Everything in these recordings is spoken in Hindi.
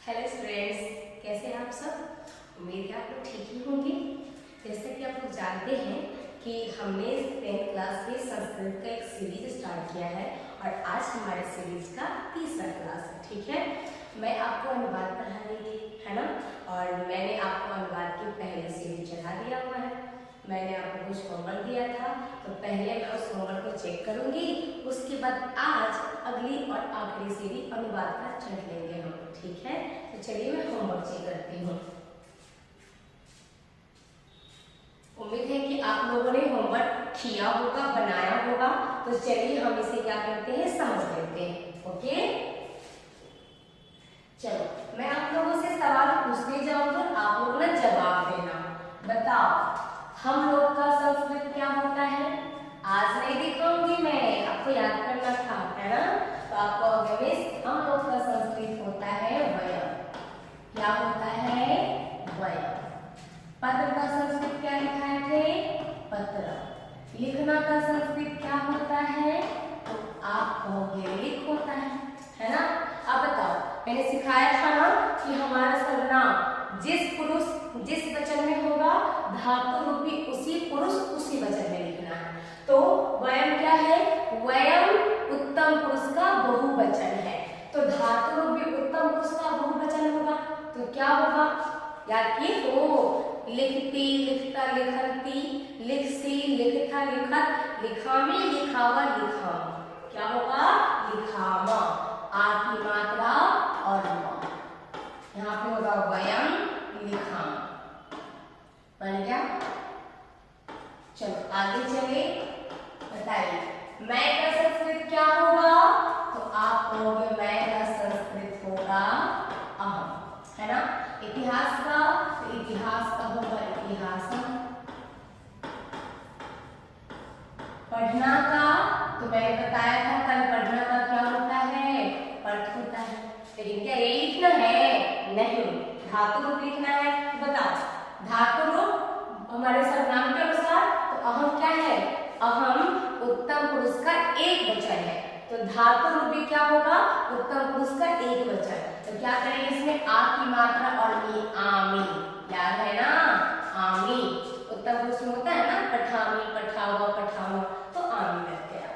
हेलो स्टूडेंट्स, कैसे हैं आप सब। उम्मीद है आप लोग ठीक ही होंगे। जैसे कि आप लोग जानते हैं कि हमने 10th क्लास में संस्कृत का एक सीरीज स्टार्ट किया है और आज हमारे सीरीज का तीसरा क्लास है। ठीक है, मैं आपको अनुवाद पढ़ा रही थी, है ना। और मैंने आपको अनुवाद की पहली सीरीज चढ़ा दिया हुआ है। मैंने आपको कुछ होमवर्क दिया था, तो पहले मैं उस होमवर्क को चेक करूंगी, उसके बाद आज अगली और आखिरी सीरीज अनुवाद का चढ़ लेंगे हम। ठीक है, तो चलिए मैं होमवर्क चेक करती हूँ। उम्मीद है कि आप लोगों ने होमवर्क किया होगा, बनाया होगा। तो चलिए हम इसे क्या करते हैं, समझ लेते हैं। ओके, चलो मैं आप लोगों से सवाल पूछते जाऊंगा, आप लोग ना जवाब देना। बताओ, हम लोग का संस्कृत क्या होता है। आज नहीं दिखाऊंगी मैं, आपको याद करना था, है ना। तो आपको मिस हम लोग का संस्कृत होता है वयम। क्या होता है, वयम। पत्र का संस्कृत क्या लिखाए थे, पत्र। लिखना का संस्कृत क्या होता है, तो आप कहोगे लिख होता है ना। अब बताओ, मैंने सिखाया था ना कि हमारा सर्वनाम जिस वचन में होगा धातु रूपी उसी पुरुष उसी वचन में लिखना है। तो वयम क्या है, वयम उत्तम पुरुष का बहुवचन है। तो धातु रूपी उत्तम पुरुष का बहुवचन होगा तो क्या होगा, याद किए हो। लिखती, लिखता, लिखती, लिखसी, लिखता, लिखत, लिखामी, लिखावा, लिखाम। क्या होगा, लिखामा। आ की मात्रा और यहाँ पे होगा वयम, लिखाम। बन गया। चलो आगे चले, बताइए मैं का संस्कृत क्या होगा। तो आप कहोगे मैं का संस्कृत होगा अहम, है ना। इतिहास का, तो इतिहास का होगा इतिहासम। पढ़ना का, तो मैंने बताया था कल, पढ़ना का क्या होता है, पठ होता है। लेकिन क्या ये लिखना है, नहीं, धातु रूप लिखना है। बताओ, धातु रूप हमारे सर्वनाम के अनुसार तो अहम क्या है, अहम उत्तम पुरुष का एक वचन है। तो धातु रूपी क्या होगा, उत्तम पुरुष का एक वचन। तो क्या करेंगे इसमें, आ की मात्रा और मी, आमी। याद है ना, आमी उत्तम पुरुष में होता है ना, पठामी, पठावा, पठावा, तो आमी लग गया।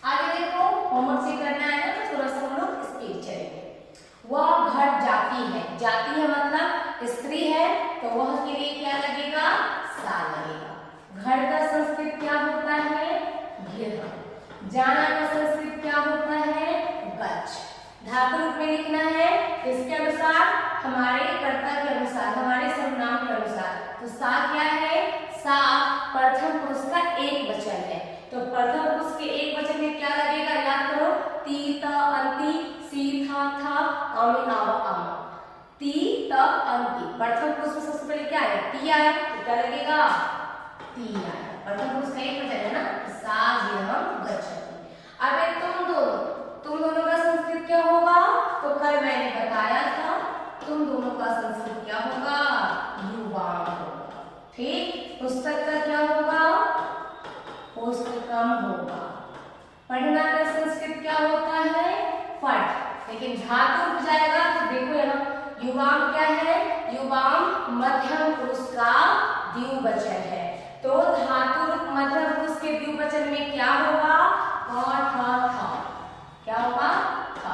आगे देखो, होमवर्क से करना है ना, तो थोड़ा सा हम लोग स्पीड चलेंगे। वह घट जाती है, जाती है मतलब स्त्री है, तो वह के लिए क्या लगेगा, सा लगेगा। घर का संस्कृत क्या होता है, गृह। जाना का संस्कृत क्या होता है, गच्छ। धातु रूप में लिखना है किसके अनुसार, हमारे कर्ता के अनुसार, हमारे सर्वनाम के अनुसार। तो सा क्या है, सा प्रथम पुरुष का एक वचन है। तो प्रथम पुरुष के एक वचन में क्या लगेगा, याद करो, ती, त, अंति, सी, था, आमी, आवा, आमा। ती, त, अंति, प्रथम पुरुष में सबसे पहले क्या है, ती आया, तो क्या लगेगा, ती आया। प्रथम पुरुष का एक वचन है ना, सा गृहम गच्छति। अब तुम दोनों का संस्कृत क्या होगा, तो कल मैंने बताया था, तुम दोनों का संस्कृत क्या होगा, युवाम होगा। ठीक, पुस्तक का क्या होगा, पुस्तकम होगा। पढ़ना का संस्कृत क्या होता है, पठ। लेकिन धातु रुक जाएगा, तो देखो यहाँ युवाम क्या है, युवाम मध्यम पुरुष का द्विवचन है। तो धातु रूप मध्यम पुरुष के द्विवचन में क्या होगा, था। क्या होगा, था।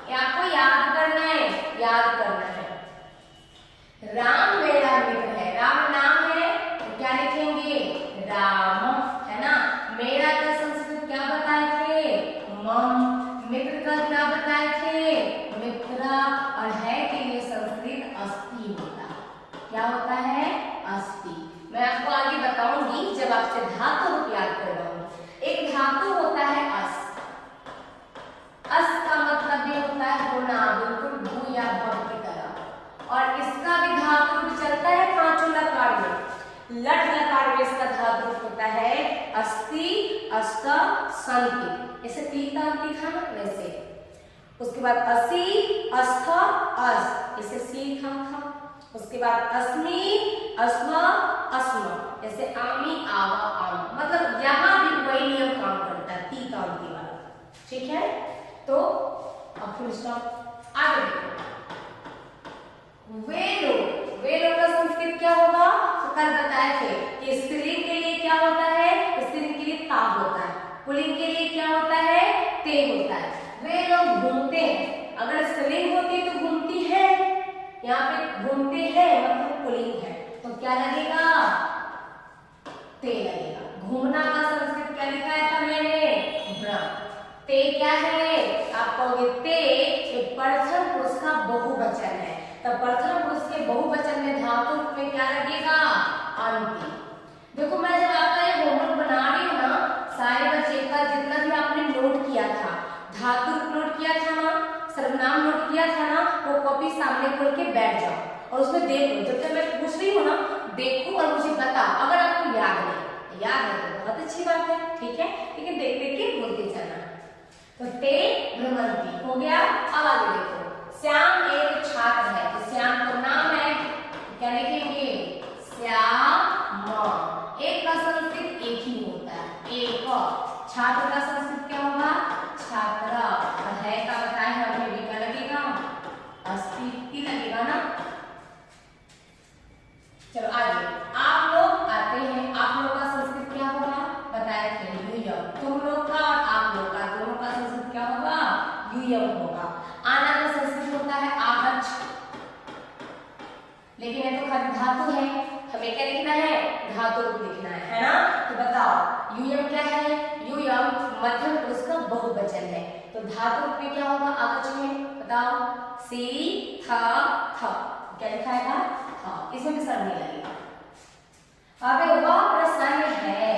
ये आपको याद करना है, याद करना है। राम मेरा मित्र है, राम नाम है, तो क्या लिखेंगे, राम, है ना। मेरा का संस्कृत क्या बताए थे, मम। मित्र का क्या बताए थे, मित्रा। और है के लिए संस्कृत अस्ति होता है। क्या होता है, अस्ति। मैं आपको आगे बताऊंगी जब आपसे धातु रूप याद करवाऊंगी। एक धातु होता है अस। अस का मतलब ये होता है होना, बिल्कुल भू या भव की तरह। और इसका भी धातु रूप चलता है पांचों लकार में। लट लकार में इसका धातु रूप होता है अस्ति, अस्त, संति। इसे पीता लिखा ना वैसे। उसके बाद असी, अस्थ, अस, इसे सी था। उसके बाद अस्मि, अस्म, अस्म, जैसे आमी, आवा, आम। मतलब यहाँ भी वही नियम काम करता है, ती काम की वाला। ठीक है, तो अब फुल स्टॉप। आगे देखो, वे लोग, वे लोग का संस्कृत क्या होगा? तो कल बताए थे कि स्त्रीलिंग के लिए क्या होता है? स्त्रीलिंग के लिए ता होता है, पुल्लिंग के लिए क्या होता है? ते होता है। वे लोग घूमते हैं, अगर स्त्रीलिंग होती तो घूमती है, यहाँ पे घूमते हैं मतलब पुल्लिंग है, तो क्या लगेगा? ते लगेगा। घूमना का संस्कृत क्या लिखाया था मैंने? भ्रम। ते क्या है? आप कहोगे ते प्रथम पुरुष का बहुवचन है, तो प्रथम पुरुष के बहुवचन में धातु रूप में क्या लगेगा? अंति। देखो मैं जब आपका ये होमवर्क बना रही हूँ ना, सारे बच्चे का जितना भी आपने नोट किया था, धातु रूप नोट किया था ना, सर्वनाम नोट किया था ना, वो कॉपी सामने खोल के बैठ जाओ और उसमें देखो, जब तक मैं पूछ रही हूँ ना देखो और मुझे बताओ। अगर आपको याद नहीं, याद है तो बहुत अच्छी बात है, ठीक है, लेकिन देख देख के बोलते जाना। तो ते भ्रमंती हो गया। अब आगे देखो, श्याम एक छात्र है, तो श्याम का नाम है, क्या लिखेंगे? श्याम। एक का संस्कृत एक ही होता है, एक। छात्र का संस्कृत क्या होगा? छात्र। और है का बताया है हमने भी, क्या लगेगा? अस्तित्व लगेगा ना। चलो आगे, आप लोग आते हैं, आप लोग का संस्कृत क्या होगा? बताए थे यूयम। तुम लोग का और आप लोग का दोनों का संस्कृत क्या होगा? यूयम होगा। आना का संस्कृत होता है आगच्छ, लेकिन ये तो खाली धातु है, हमें क्या लिखना है? धातु रूप लिखना है ना। तो बताओ यूयम क्या है? यूयम मध्यम पुरुष का बहुवचन है, तो धातु रूप में क्या होगा आगच्छ में? बताओ। सी था था, क्या लिखाएगा? हाँ, इसमें भी सर नहीं लगेगा। अब वह प्रसन्न है,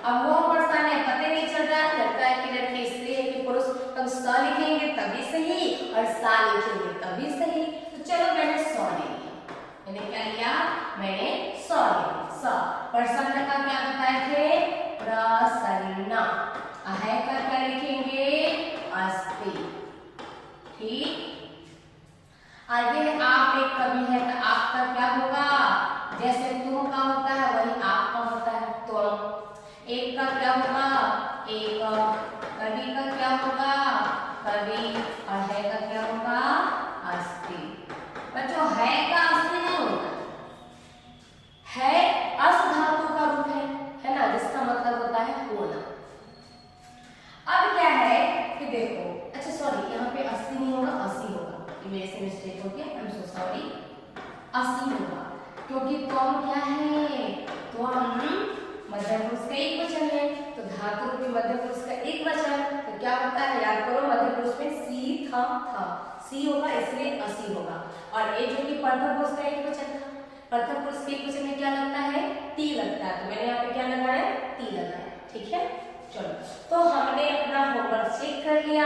अब वह प्रसन्न है, पता नहीं चल रहा है, लगता है कि लड़की स्त्री है कि पुरुष, तब स लिखेंगे तभी सही और सा लिखेंगे तभी सही। तो चलो मैंने स ले लिया, मैंने क्या लिया? मैंने स लिया। स प्रसन्न का क्या बताए थे? प्रसन्न। है का क्या लिखेंगे? अस्ति। ठीक, आगे है आप एक कवि है, तो आपका क्या होगा? जैसे तुम का होता है वही आपका होता है, तुम। एक का क्या होगा? एक। कवि का क्या होगा? कवि। और है का क्या होगा? अस्ति। बच्चों है का अस्ति नहीं होता है, अस धातु का रूप है ना, जिसका मतलब होता है होना। अब क्या है कि देखो, अच्छा सॉरी, यहाँ पे अस्ति नहीं होगा, अस्सी होगा, मेरे से मिस्टेक हो गया, आई एम सो सॉरी। 80 होगा, क्योंकि त्वम क्या है? त्वम मध्यम पुरुष का एक वचन है, तो धातु रूपी मध्यम पुरुष का एक वचन, तो क्या होता है? याद करो, मध्यम पुरुष में सी था, सी होगा, इसलिए 80 होगा। और ये जो कि प्रथम पुरुष का एक वचन था, प्रथम पुरुष के एक वचन में क्या लगता है? टी लगता है, तो मैंने यहाँ पे क्या लगाया? टी लगाया, ठीक है। चलो, तो हमने अपना होमवर्क चेक कर लिया,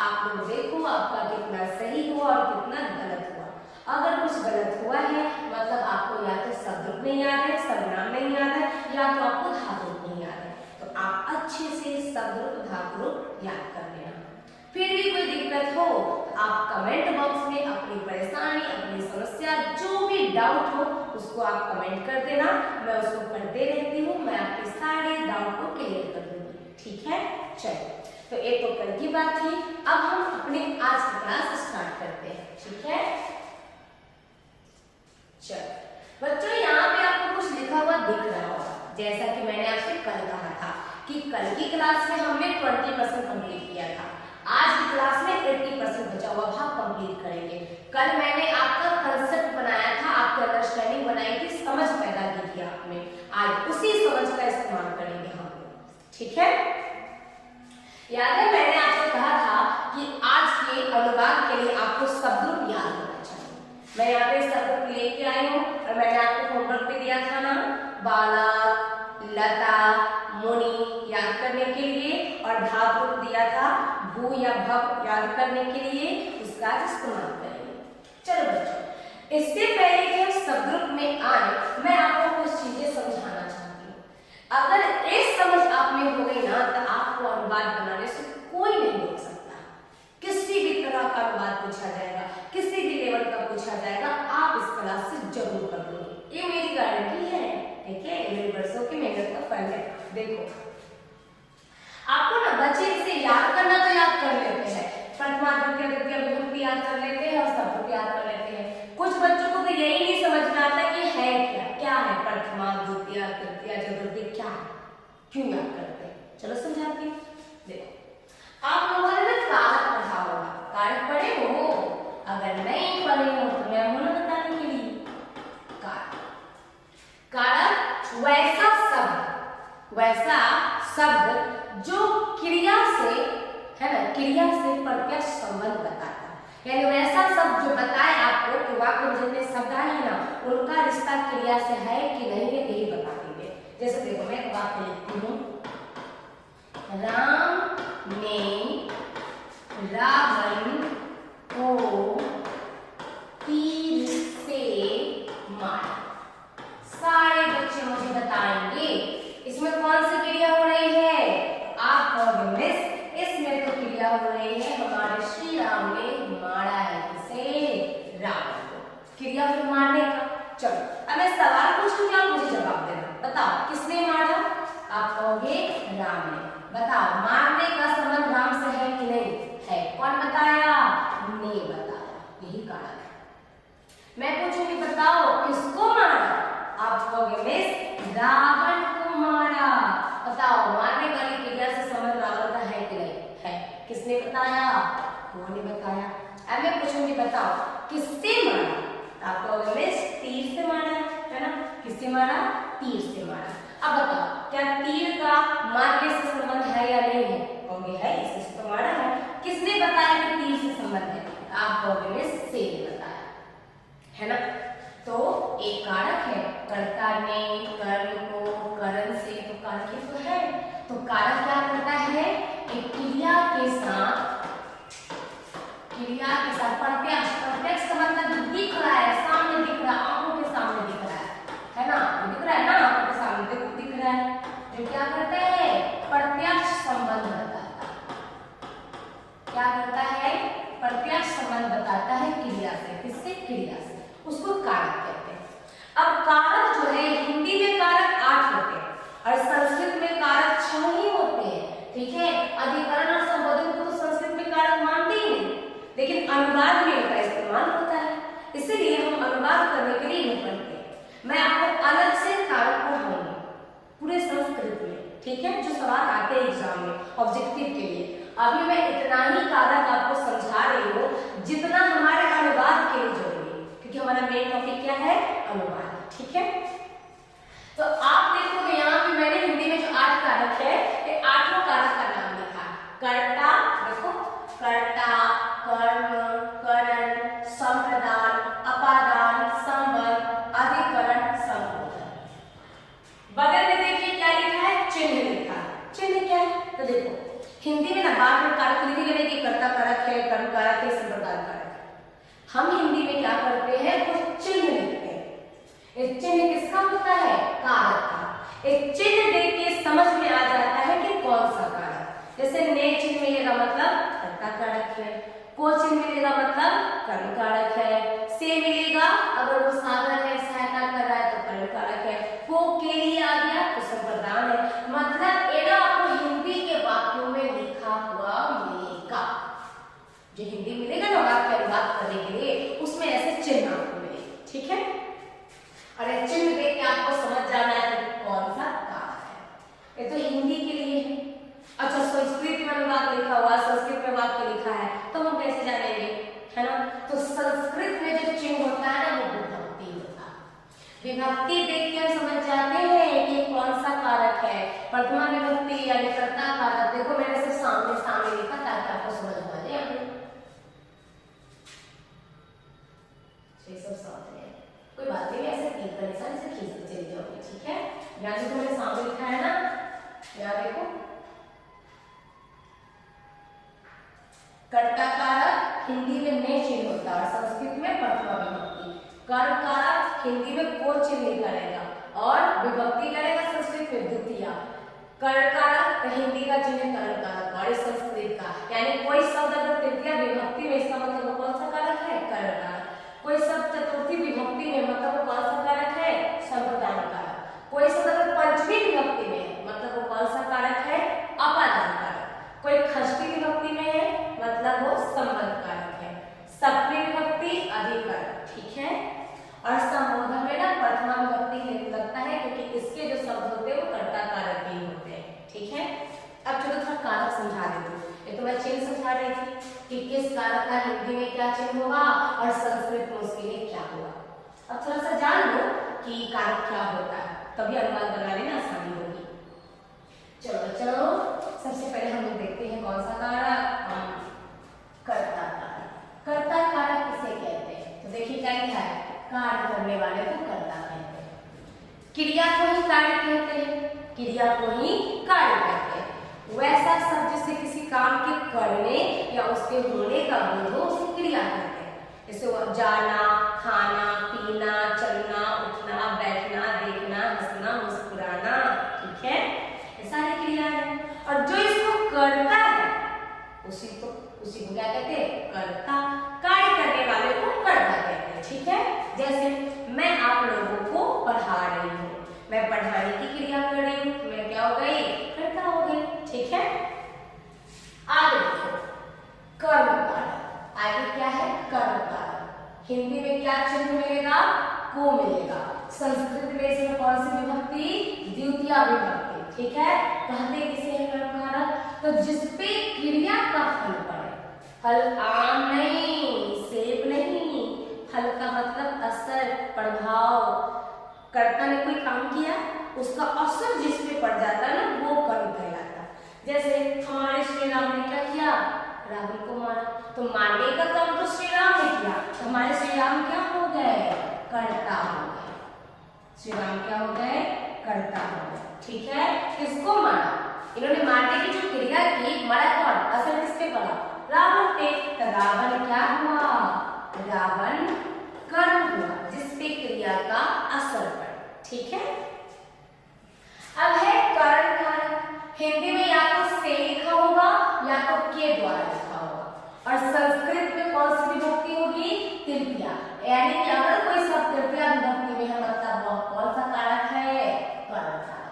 आप लोग देखो आपका कितना सही हुआ और कितना गलत हुआ। अगर कुछ गलत हुआ है मतलब आपको या तो शब्द रूप नहीं याद है, सर्वनाम नहीं याद है, या तो आपको धातु रूप नहीं याद है, तो आप अच्छे से शब्द रूप धातु रूप याद कर लेना। फिर भी कोई दिक्कत हो आप कमेंट बॉक्स में अपनी परेशानी, अपनी समस्या, जो भी डाउट हो उसको आप कमेंट कर देना, मैं उसको पढ़ते रहती हूँ, मैं आपके सारे डाउट को क्लियर कर दूंगी, ठीक है। चलो, तो ये तो कल की बात थी, अब हम अपने आज की क्लास स्टार्ट करते हैं, ठीक है। चलो बच्चों, यहाँ पे आपको कुछ लिखा हुआ दिख रहा होगा, जैसा कि मैंने आपसे कल कहा था कि कल की क्लास में हमने 20% कंप्लीट किया था, आज की क्लास में 80% बचा हुआ भाग कंप्लीट करेंगे। कल मैंने आपका कंसेप्ट बनाया था, आपकी अंडरस्टैंडिंग बनाई थी, समझ पैदा की थी आपने, आज उसी समझ का इस्तेमाल करेंगे हम लोग, ठीक है। याद है मैंने आपसे कहा था कि आज के अनुवाद के लिए आपको शब्द रूप याद होना चाहिए। मैं यहाँ पे शब्द रूप लेके आई हूँ और मैंने आपको होमवर्क भी दिया था ना, बालक, लता, मुनि याद करने के लिए, और धातु रूप दिया था भू या भव याद करने के लिए, उसका इस्तेमाल करेंगे। चलो बच्चों, इससे पहले कि हम शब्द रूप में आए, मैं आपको कुछ चीजें समझाना चाहती हूँ। अगर एक समझ आप में हो गई ना, तो आपको अनुवाद बनाने से कोई नहीं रोक सकता। किसी भी तरह का अनुवाद पूछा जाएगा, किसी भी लेवल का पूछा जाएगा, आप इस क्लास से जरूर कर लोगे, ये मेरी गारंटी है, ठीक है। मेरे वर्षों की मेहनत का फल है। देखो, आपको ना बच्चे इसे याद करना तो याद कर लेते हैं, प्रथमा द्वितीय तृतीय विभक्ति याद कर लेते हैं और शब्द याद कर लेते हैं। कुछ बच्चों को यानी वैसा शब्द जो बताए आपको कि वाक्य में जितने शब्द आए हैं ना, उनका रिश्ता क्रिया से है कि नहीं है, यही बता देंगे। जैसे देखो मैं एक वाक्य लिखती हूँ, राम ने रावण को तीर से मारा। सारे बच्चे मुझे बताएंगे इसमें कौन सी क्रिया हो रही है। आप कहोगे मिस इसमें तो क्रिया हो रही है हमारे श्री राम ने मारा है किसे, रावण को। क्रिया हो मारने का। चलो अब मैं सवाल पूछूंगी, आप मुझे जवाब देना। बताओ किसने मारा, आप कहोगे राम ने। बताओ मारने का संबंध राम से है कि नहीं है, कौन बताया, ने बताया, यही कारण है। मैं पूछूंगी बताओ किसको मारा, आप कहोगे मिस रावण को मारा। बताओ मारने वाली क्रिया से संबंध रावण का है कि नहीं है, किसने बताया, वो ने बताया। अब मैं पूछूंगी बताओ किससे मारा, आप कहोगे मिस तीर से मारा, है ना, किससे मारा, तीर से मारा। अब बताओ क्या तीर का मारने से संबंध है या नहीं है, कहोगे है, इससे तो मारा है। किसने बताया कि तीर से संबंध है, आप कहोगे मिस से ने बताया, है ना। तो एक कारक है, कर्ता ने कर्म को करण से, तो कारक ही तो है। तो कारक क्या करता है, एक क्रिया के साथ प्रत्यक्ष का मतलब दिख रहा है, सामने दिख रहा है, आंखों के सामने दिख रहा है ना, दिख रहा है ना, आंखों के सामने दिख रहा है, जो क्या करता है प्रत्यक्ष संबंध बताता है। क्या करता है, प्रत्यक्ष संबंध बताता है क्रिया से, किससे, क्रिया से, उसको कारक कहते हैं। अब कारक जो है हिंदी में कारक 8 होते हैं और संस्कृत में कारक 6 ही होते हैं, ठीक है। अधिकरण और संबोधन को तो संस्कृत में कारक मानते ही नहीं, लेकिन अनुवाद में इनका इस्तेमाल होता है, इसीलिए हम अनुवाद करने के लिए नहीं पढ़ते। मैं आपको अलग से कारक पढ़ाऊंगी पूरे संस्कृत में, ठीक है, जो सवाल आते हैं एग्जाम में ऑब्जेक्टिव के लिए। अभी मैं इतना ही कारक आपको समझा रही हूँ जितना हमारे अनुवाद के लिए जरूरी है, क्योंकि हमारा मेन टॉपिक क्या है, अनुवाद, ठीक है। तो आप देखोगे यहाँ पे मैंने हिंदी में जो 8 कारक है, ये 8 कारक का नाम लिखा है। कर्ता, देखो कर्ता, कर्म, करण, संप्रदान, अपादान, संबंध, अधिकरण, संबोधन। बगल में देखिए क्या लिखा है, चिन्ह लिखा है। चिन्ह क्या है, तो देखो हिंदी में ना बाद में कारक लिख लेंगे कि कर्ता कारक है, कर्म कारक है, संप्रदान कारक है। हम हिंदी में क्या करते हैं, कुछ चिन्ह लिखते हैं। एक चिन्ह किसका होता है, कारक का। एक चिन्ह देख के समझ में आ जाता है कि कौन सा कारक। जैसे ने चिन्ह मिलेगा मतलब कर्ता कारक है, को चिन्ह मिलेगा मतलब कर्म कारक है, से मिलेगा अगर वो साधन है, सहायता कर रहा है तो कर्म कारक है, को के लिए आ गया तो संप्रदान है। मतलब एना आपको हिंदी के वाक्यों में लिखा हुआ मिलेगा, जो हिंदी मिलेगा ना वाक्य अनुवाद करने के लिए, उसमें ऐसे चिन्ह आपको मिलेगा, ठीक है। और ये चिन्ह देख के आपको समझ जाना है कि कौन सा कारक है। ये तो हिंदी के लिए है। अच्छा संस्कृत में अनुवाद लिखा हुआ, संस्कृत में वाक्य लिखा है, तो हम कैसे जानेंगे, है ना। तो संस्कृत में जो चिन्ह होता है ना, वो विभक्ति होता है। विभक्ति देख के हम समझ जाते हैं कि कौन सा कारक है। प्रथमा विभक्ति यानी कर्ता कारक, देखो मैंने सिर्फ सामने सामने लिखा ताकि आपको समझ में आ जाए। सब समझ रहे हैं, कोई बात नहीं, ऐसे क्लिक करने से ऐसे खींचते चले जाओगे, ठीक है। यहाँ जो मैंने सामने लिखा है ना, यहाँ देखो कर्ता कारक हिंदी में ने चिन्ह होता है और संस्कृत में प्रथमा विभक्ति। कर्म कारक हिंदी में को चिन्ह लिखा रहेगा और विभक्ति करेगा संस्कृत में द्वितीय। कर्ण कारक हिंदी का चिन्ह कर्ण कारक और संस्कृत का, यानी कोई शब्द अगर तृतीय विभक्ति में, इसका मतलब कौन सा कारक है, कर्ण कारक। कोई शब्द चतुर्थी विभक्ति में, मतलब कौन सा कारक है, संप्रदान कारक। कोई शब्द अगर पंचमी विभक्ति में, मतलब वो कौन सा कारक है, अपादान कारक। कोई षष्ठी विभक्ति में है, मतलब वो संबंध कारक है। सप्तमी विभक्ति अधिकरण, ठीक है। और संबोधन में ना प्रथमा विभक्ति लगता है, क्योंकि इसके जो शब्द होते हैं वो कर्ता कारक ही होते हैं, ठीक है। अब चलो थोड़ा कारक समझा देती हूँ। ये तो मैं चिन्ह समझा रही थी कि किस कारक का हिंदी में क्या चिन्ह होगा और संस्कृत में उसके लिए क्या होगा। अब थोड़ा सा जान लो कि कारक क्या होता है, तभी अनुवाद बनाने में आसानी होगी। चलो सबसे पहले हम लोग देखते हैं कौन सा कारक, कर्ता कारक। कर्ता करने या उसके होने का बोध हो उसे क्रिया कहते हैं। जैसे जाना, खाना, पीना, चलना, उठना, बैठना, देखना, हंसना, मुस्कुराना, ठीक है, ये सारी क्रिया है। और जो इसको करता है उसी को क्या कहते हैं, कर्ता। कार्य करने वाले को कर्ता कहते हैं, ठीक है। जैसे मैं आप लोगों को पढ़ा रही हूँ, मैं पढ़ाने की क्रिया कर रही हूँ, मैं क्या हो गई, कर्ता हो गई, ठीक है। आगे देखो कर्म कारक, आगे क्या है, कर्म कारक। हिंदी में क्या चिन्ह मिलेगा, को मिलेगा। संस्कृत में इसमें कौन सी विभक्ति, द्वितीय विभक्ति, ठीक है। कहते किसे है कर्म कारक, तो जिसपे क्रिया का फल पड़े। फल आम नहीं, सेब नहीं, फल का मतलब असर, प्रभाव। कर्ता ने कोई काम किया, उसका असर जिस पे पड़ जाता है ना, वो कर्म कहलाता है। जैसे हमारे श्री राम ने क्या किया, रावण को मारा, तो मारने का काम तो श्री राम ने किया, तो हमारे श्री राम क्या हो गए, कर्ता हो गए। श्री राम क्या हो गए, कर्ता हो गए, ठीक है। किसको मारा, इन्होंने मारने की जो क्रिया की, मारा कौन, असर किसपे पड़ा, रावण पे। तो रावण क्या हुआ, रावण कर्म हुआ जिसपे क्रिया का असर पड़ा, ठीक है। अब है कारण कारक। हिंदी में या तो से लिखा होगा या तो के द्वारा लिखा होगा। और संस्कृत में कौन सी विभक्ति होगी, तृतीया। यानी कि अगर कोई शब्द तृतीया विभक्ति में है मतलब वह कौन सा कारक है, कारण कारक।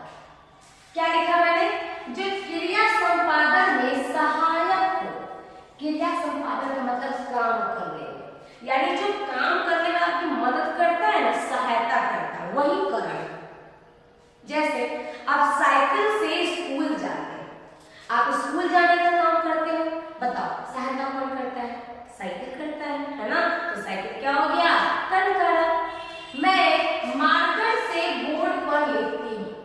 क्या लिखा मैंने, जो क्रिया संपादन में सहायक हो। क्रिया संपादन का मतलब काम करने में, यानी जो काम करने में आपकी मदद करता है ना, सहायता करता है, वही कारण। जैसे आप साइकिल से स्कूल जाते हैं, आप स्कूल जाने का काम करते हो, बताओ सहायता कौन करता है, साइकिल करता है ना। तो साइकिल क्या हो गया, कर्म कारक। मैं मार्कर से बोर्ड पर लिखती हूँ,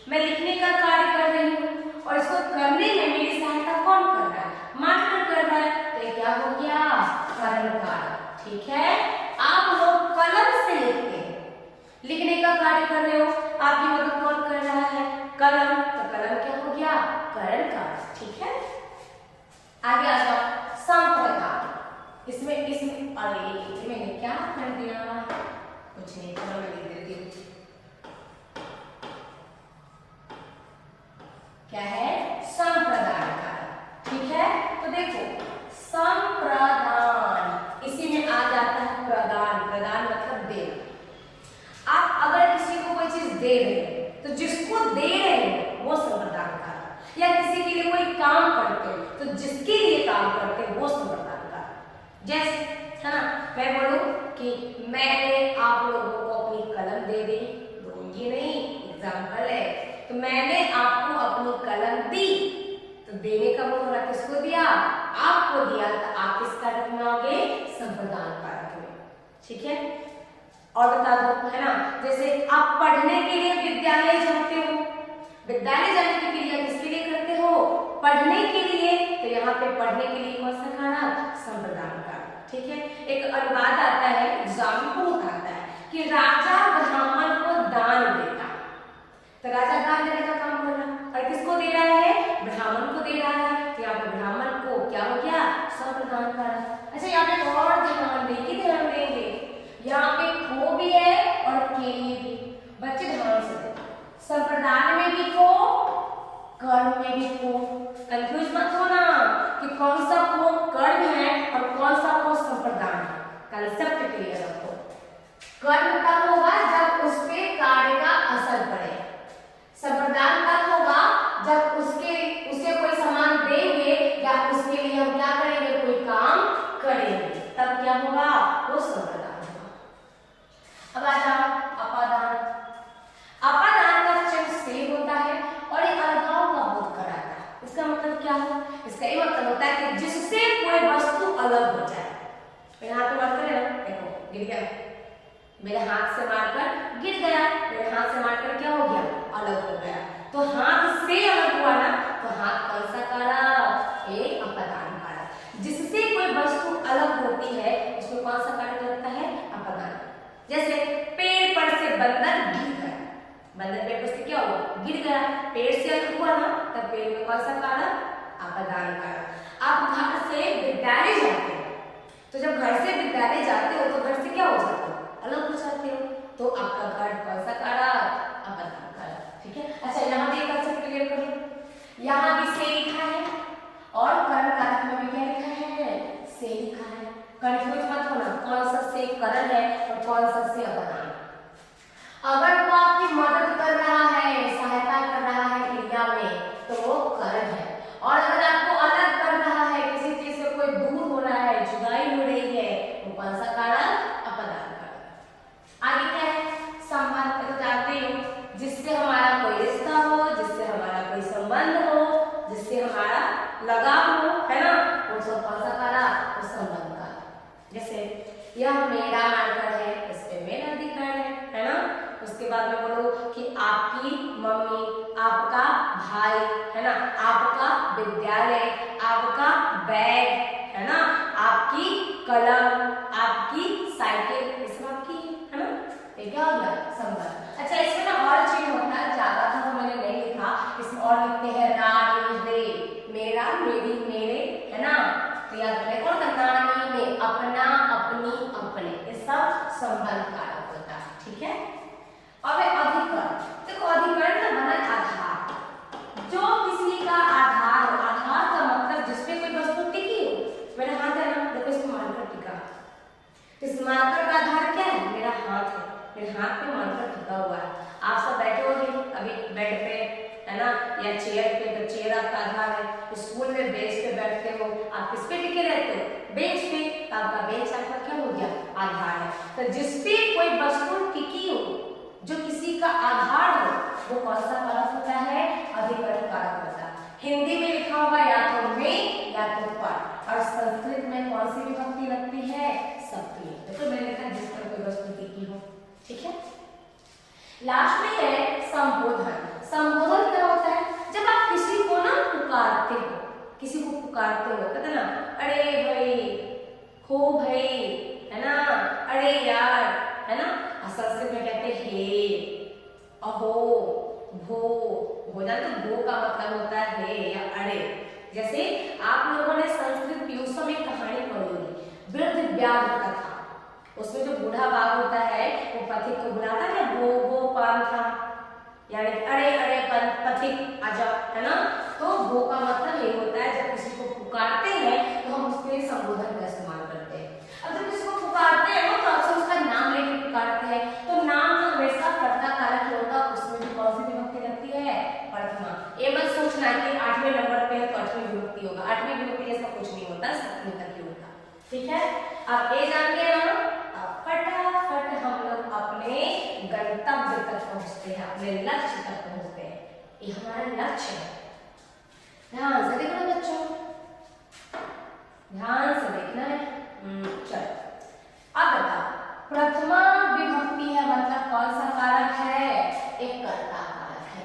मैं लिखने का कार्य कर रही हूँ और इसको करने में मेरी सहायता कौन कर रहा है, मार्कर कर रहा है, तो क्या हो गया, कर्म कारक, ठीक है। आप लोग कलम से लिखते हैं, लिखने का कार्य कर रहे हो, आपकी मदद कौन कर रहा है, कलम, तो कलम क्या हो गया, कर्म कारक, ठीक है। आगे आ जाओ संप्रदान। इसमें अरे मैंने क्या कर दिया, कुछ नहीं, चलो मैं लिख देती हूँ। क्या है, संप्रदान कारक, ठीक है। तो देखो संप्रदान, इसी में आ जाता है प्रदान। प्रदान मतलब देना। आप अगर किसी को कोई चीज दे रहे हैं तो जिसको दे रहे हैं वो संप्रदान कारक, या किसी के लिए कोई काम करते हैं तो जिसके लिए काम करते हैं वो संप्रदान कारक। जैसे है ना, मैं बोलूं कि मैंने आप लोगों को अपनी कलम दे दी, दूंगी नहीं, एग्जाम्पल है, तो मैंने आपको अपनी कलम दी, तो देने का मतलब किसको दिया, आपको दिया, तो आप किस कारक में आओगे, संप्रदान कारक में, ठीक है। और बता दो, है ना, जैसे आप पढ़ने के लिए विद्यालय जाते हो, विद्यालय जाने की क्रिया किसके लिए करते हो, पढ़ने के लिए, तो यहाँ पे पढ़ने के लिए कौन सा कारक, संप्रदान कारक, ठीक है। एक अनुवाद आता है, एग्जाम्पल आता है कि राजा ब्राह्मण को दान देता, तो राजा दान देने का काम कर रहा है और किसको दे रहा है, ब्राह्मण को दे रहा है, तो यहाँ पे ब्राह्मण को क्या हो गया, संप्रदान कारक। अच्छा यहाँ पे और ध्यान देंगे, यहाँ पे को भी है और के लिए भी, बच्चे ध्यान से देखो, संप्रदान में भी को, कर्म में भी को, कंफ्यूज मत होना कि कौन सा को कर्म है और कौन सा को संप्रदान है, कंसेप्ट क्लियर रखो। कर्म तब होगा जब उस पे कार्य का असर पड़े, संप्रदान तब होगा जब उसे कोई सामान देंगे या उसके लिए हम क्या करेंगे, कोई काम करेंगे, तब क्या होगा, वो संप्रदान। अब आ जाओ अपादान। अपादान का चिन्ह से होता है और ये अलगाव का बोध कराता है। इसका मतलब क्या है, इसका ये मतलब होता है कि जिससे कोई वस्तु अलग हो जाए। मेरे हाथ में मार कर, देखो गिर गया, मेरे हाथ से मारकर गिर गया, मेरे हाथ से मारकर क्या हो गया, अलग हो गया, तो हाथ से अलग हुआ ना, तो हाथ कौन सा कारक, एक अपादान कारक। जिससे कोई वस्तु अलग होती है उसमें कौन सा कारक लगता है, अपादान। जैसे पेड़ पर से बंदर गिर गया, बंदर पेड़ पर से क्या हुआ, गिर गया, पेड़ से अलग हुआ ना, तब पेड़ में कौन सा कारक, अपादान कारक। आप लगाव हो, है ना, वो सब कौन सा कारक, वो संबंध कारक। जैसे यह मेरा मार्कर है, इस पे मेरा अधिकरण है ना। उसके बाद में बोलो कि आपकी मम्मी, आपका भाई, है ना, आपका विद्यालय, आपका बैग, है ना, आपकी कलम, आपकी साइकिल, इसमें आपकी, है ना, ये क्या हो गया, संबंध। अच्छा, इसमें ना और चीज होता है, ज्यादा था तो मैंने नहीं लिखा, इसमें और लिखते हैं रानी रे, मेरा, मेरी, मेरे, है ना, तो याद रखें कौन सा, नानी ने, अपना, अपनी, अपने, ये सब संबंध कारक होता है, ठीक है। अब अधिकरण, देखो अधिकरण का मतलब आधार, जो किसी का आधार हो, आधार का मतलब जिसपे कोई वस्तु टिकी हो। मेरा हाथ है ना, देखो इसमें मार्कर टिका, इस मार्कर का आधार क्या है, मेरा हाथ है, मेरे हाथ पे मार्कर टिका हुआ है। आप सब बैठे होंगे अभी बेड पे, है ना, या चेयर पे, तो चेयर आपका आधार है। स्कूल में बेंच पे बैठते हो, आप किस पे टिके रहते हो, बेंच पे, तो आपका बेंच आपका क्या हो गया, आधार है। तो जिसपे कोई वस्तु टिकी हो, जो किसी का आधार हो, वो कौन सा कारक होता है, अधिकरण कारक होता है। हिंदी में लिखा होगा या तो में या तो पर, और संस्कृत में कौन सी विभक्ति लगती है, सप्तमी। देखो मैंने लिखा जिस पर कोई वस्तु टिकी हो, ठीक है। लास्ट में है संबोधन। संबोधन क्या होता है, जब आप किसी को ना पुकारते हो, किसी को पुकारते हो, कहते हैं ना, अरे भाई, हो भाई, है ना, अरे यार, है ना, संस्कृत में कहते हैं हे, अहो, भो, भोजन, तो भो का मतलब होता है हे या अरे। जैसे आप लोगों ने संस्कृत पीयूषों में कहानी पढ़ी होगी, वृद्ध व्याघ्र कथा, उसमें जो बूढ़ा बाघ होता है वो पथिक को बुलाता है, वो पान था, यानी अरे अरे पथिक आजा, है ना। तो वो का मतलब ये होता है जब किसी को पुकारते हैं तो हम उसके संबोधन का इस्तेमाल करते हैं। अब जब किसी को पुकारते हैं तो अक्सर उसका नाम लेके पुकारते हैं, तो नाम हमेशा कर्ता कारक होता है, उसमें भी कौन सी विभक्ति लगती है, प्रथमा। ये मत सोचना कि 8वें नंबर पे है तो 8वीं विभक्ति होगा, 8वीं विभक्ति ऐसा कुछ नहीं होता, 7वीं तक ही होता, ठीक है। अब ये जान गए ना, फटाफट हम लोग अपने गंतव्य तक पहुंचते हैं, अपने लक्ष्य तक पहुंचते हैं। ये हमारा लक्ष्य है, ध्यान से देखना बच्चों, ध्यान से देखना है। चलो अब बताओ, प्रथमा विभक्ति है मतलब कौन सा कारक है, एक कर्ता कारक है।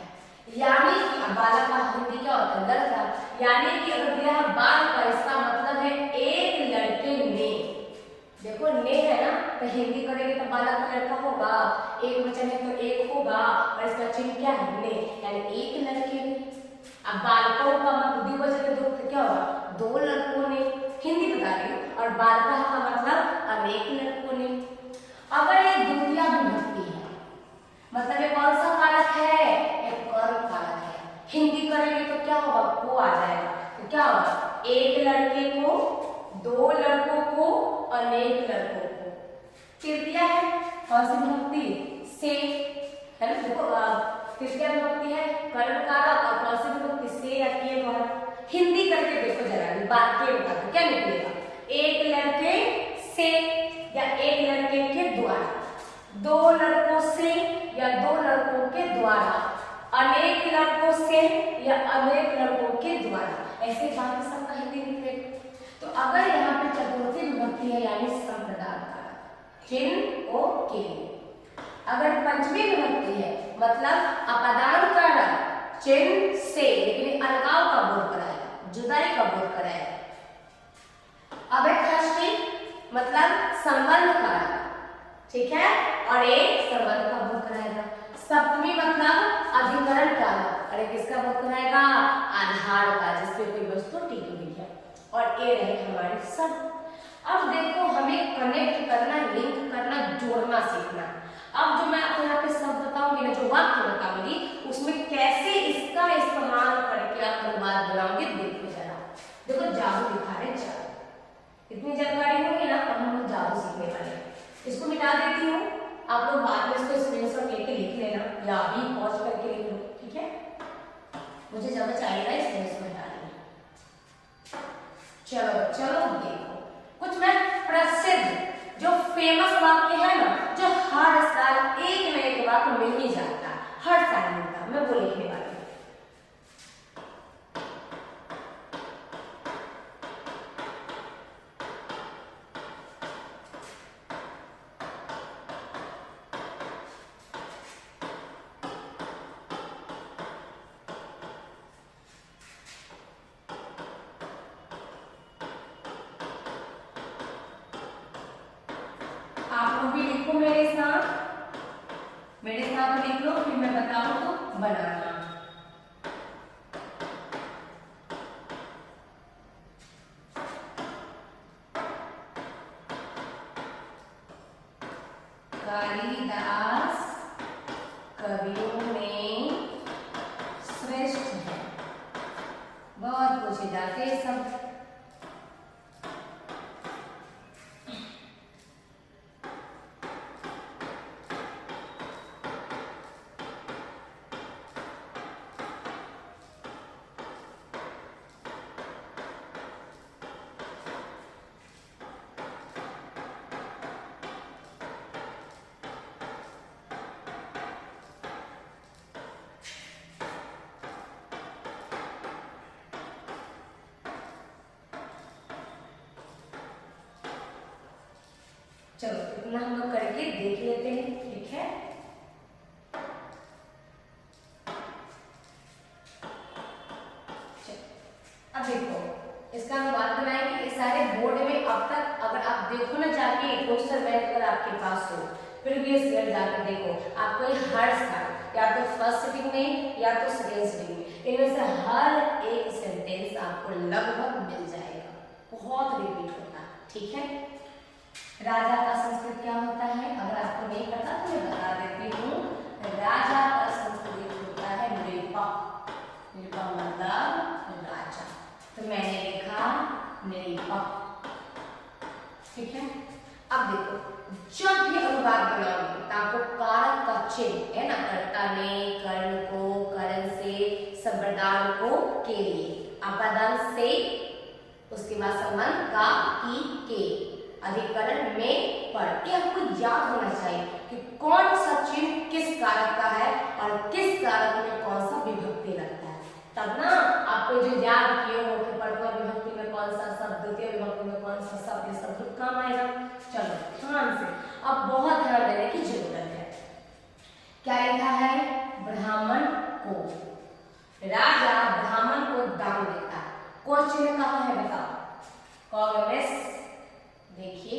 यानी कि बालक का हिंदी क्या होता है, लड़का, यानी कि अगर दिया है बाल का, इसका मतलब है एक लड़के ने, देखो ने है ना, तो हिंदी करेंगे तो बालक का लड़का होगा, एक वचन है तो एक होगा, और इसका चिन्ह क्या है, ने, यानी एक लड़के ने। अब बालकों का मतलब द्विवचन है तो क्या होगा, दो लड़कों ने, हिंदी बता रही हूँ, और बालका का मतलब अनेक लड़कों ने। अगर ये द्वितीय विभक्ति है मतलब ये कौन सा कारक है, एक कर्म कारक है। हिंदी करेंगे तो क्या होगा, को आ जाएगा, तो क्या होगा, एक लड़के को, दो लड़कों को, अनेक लड़कों को। तृतीय है कौन सी विभक्ति, से, है ना, देखो तृतीय विभक्ति है कर्म कारक, और कौन सी विभक्ति, से या के द्वारा। हिंदी करके देखो जरा, वाक्य बताते क्या निकलेगा, एक लड़के से या एक लड़के के द्वारा, दो लड़कों से या दो लड़कों के द्वारा, अनेक लड़कों से या अनेक लड़कों के द्वारा, ऐसे बाकी सबका हिंदी निकलेगा। तो अगर यहाँ पे चतुर्थी विभक्ति है यानी संप्रदान कारक, चिन्ह ओ के। अगर पंचमी विभक्ति है मतलब अपदान कारक, चिन्ह से, लेकिन अलगाव का बोध कराएगा, जुदाई का बोध कराएगा। अब एक षष्ठी मतलब संबंध कारक, ठीक है, और एक संबंध का बोध कराएगा। सप्तमी मतलब अधिकरण कारक, अरे किसका बोध कराएगा, आधार का, जिसपे कोई वस्तु टिकी हुई है। और ये रहे हमारे शब्द। अब देखो हमें कनेक्ट करना, लिंक करना, जोड़ना सीखना। अब जो मैं आपको यहाँ पे शब्द बताऊंगी ना, जो वाक्य बताऊंगी, उसमें कैसे इसका इस्तेमाल करके आप अनुवाद बनाओगे, देखो जरा। देखो जादू दिखा रहे, जादू, इतनी जानकारी होगी ना, अब हम लोग जादू सीखने वाले हैं। इसको मिटा देती हूँ, आप लोग बाद में इसको स्क्रीनशॉट लेके लिख लेना, या अभी पॉज करके लिख लो, ठीक है। मुझे जब चाहिए इसलिए इसको मिटा देना। चलो चलो देखो, कुछ मैं प्रसिद्ध जो फेमस वाक्य है ना, जो हर साल एक न एक वाक्य मिल ही जाता है, हर साल मिलता है, मैं वो लिखने वाली हूँ। आप लोग भी लिखो मेरे साथ लिख लो, फिर मैं बताऊं तो बनाना। कालिदास कवियों में श्रेष्ठ है। बहुत पूछे जाते सब। चलो इतना हम लोग करके देख लेते हैं, ठीक है। अब देखो इसका हम बात बनाएंगे। इस सारे बोर्ड में अब तक अगर आप देखो ना जाके क्वेश्चन बैंक अगर आपके पास हो, प्रीवियस ईयर जाके देखो, आपको हर साल या तो फर्स्ट सिटिंग में या तो सेकेंड सिटिंग में इनमें से हर एक सेंटेंस आपको लगभग मिल जाएगा। बहुत रिपीट होता है, ठीक है। राजा का संस्कृत क्या होता है? अगर आपको नहीं पता तो मैं बता देती हूँ। राजा का संस्कृत होता है नृप। नृप मतलब राजा, तो मैंने लिखा नृप, ठीक है। अब देखो जब भी अनुवाद बनाओगे तो आपको कारक का चिन्ह है ना, कर्ता ने, कर्ण को, कर्ण से, संप्रदान को, के लिए, अपादान से, उसके बाद संबंध का, की, के, अधिकरण में, पर। ये आपको याद होना चाहिए कि कौन सा चिन्ह किस कारक का है और किस कारक में कौन सा विभक्ति लगता है। तब ना आपको जो याद किए हो कि प्रथमा विभक्ति में कौन सा शब्द, द्वितीय विभक्ति में कौन सा शब्द, ये सब काम आएगा। चलो ध्यान से, अब बहुत ध्यान देने की जरूरत है। क्या लिखा है? ब्राह्मण को, राजा ब्राह्मण को दान देता है। क्वेश्चन कहाँ है बताओ? कांग्रेस देखिए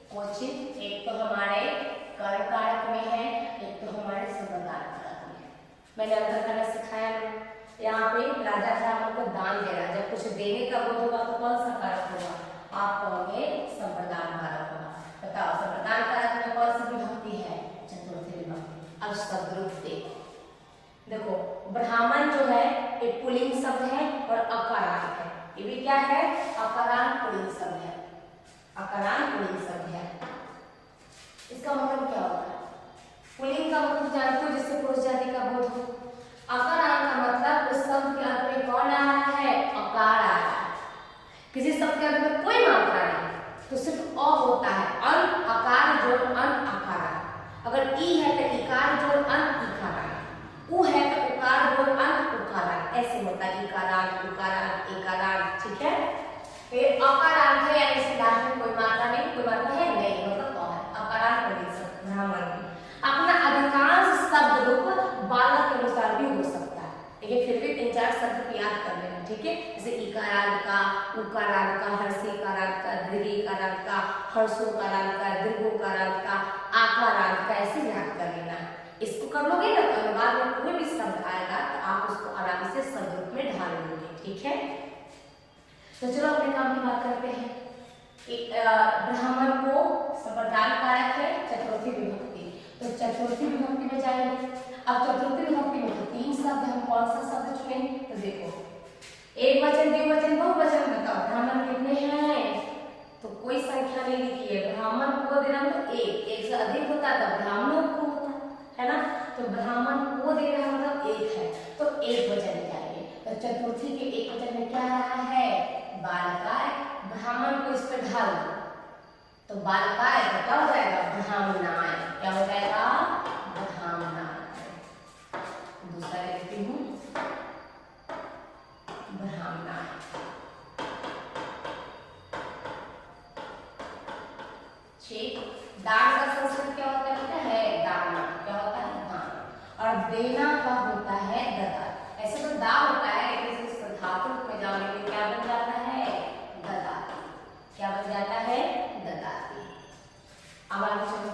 क्वेश्चन एक तो हमारे कर्ण कारक में है, एक तो हमारे संप्रदान कारक में है। मैंने अंतर करना सिखाया ना। यहाँ पे राजा ब्राह्मण को दान दे रहा है, जब कुछ देने का बोध होगा तो कौन सा कारक होगा? आप कहोगे संप्रदान कारक होगा। बताओ संप्रदान कारक में कौन सी विभक्ति है? चतुर्थी विभक्ति। अब शब्द देखो, ब्राह्मण जो है एक पुल्लिंग शब्द है और अकारांत है। ये भी क्या है? अकारांत पुल्लिंग शब्द है। अकारांत पुल्लिंग शब्द है। इसका मतलब क्या होता है? पुल्लिंग का मतलब जानते हो, जिससे पुरुष जाति का बोध हो। अकारांत का मतलब उस शब्द के अंत में कौन आ रहा है? अकार आ रहा है। किसी शब्द के अंत में कोई मात्रा नहीं तो सिर्फ अ होता है। अन अकार जोड़ अन अकार। अगर ई है तो इकार जोड़ अन इकार। उ है तो उकार जोड़ अन उकार। ऐसे होता है इकारांत, उकारांत, इकारांत, ठीक है। फिर अकारांत है यानी इसके लास्ट में कोई मात्रा नहीं, कोई मात्रा है नहीं, मतलब अ है। अकारांत पुल्लिंग शब्द ब्राह्मण में अपना अधिकांश शब्द रूप बालक के अनुसार भी हो सकता है, लेकिन फिर भी 3-4 शब्द याद कर लेना, ठीक है। जैसे इकारांत का, उकारांत का, हर्षिकारांत का, दीर्घिकारांत का, हर्षोकारांत का, दीर्घोकारांत का, आकारांत का, ऐसे याद कर लेना। इसको कर लोगे ना तो अनुवाद में कोई भी शब्द आएगा तो आप उसको आराम से शब्द रूप में ढाल लोगे, ठीक है। तो चलो अपने काम की बात करते हैं। ब्राह्मण को संप्रदान कारक है, चतुर्थी विभक्ति, तो चतुर्थी विभक्ति में जाएंगे। अब चतुर्थी विभक्ति में तो 3 शब्द, हम कौन सा शब्द चुनेंगे? तो देखो एक वचन, द्विवचन, बहुवचन। बताओ ब्राह्मण कितने हैं? तो कोई संख्या नहीं लिखी है। ब्राह्मण को देना मतलब एक से अधिक होता तो ब्राह्मणों को होता है ना, तो ब्राह्मण को दे रहा मतलब एक है तो एक वचन जाएंगे। तो चतुर्थी के एक वचन में क्या रहा है? बालकाय। ब्राह्मण को इस पर ढाल दो तो बालकाय तो क्या हो जाएगा? ब्राह्मणाय। क्या हो जाएगा? ब्राह्मणाय। दूसरा लिखती हूँ ब्राह्मणाय। ठीक। दान का संस्कृत क्या होता है? दाना। क्या होता है? दान। और देना का होता है ददा। ऐसे तो दा होता है लेकिन इस धातु में जाने के क्या बन जाता है? ददाती। क्या बन जाता है? ददाती। अब आगे चलो,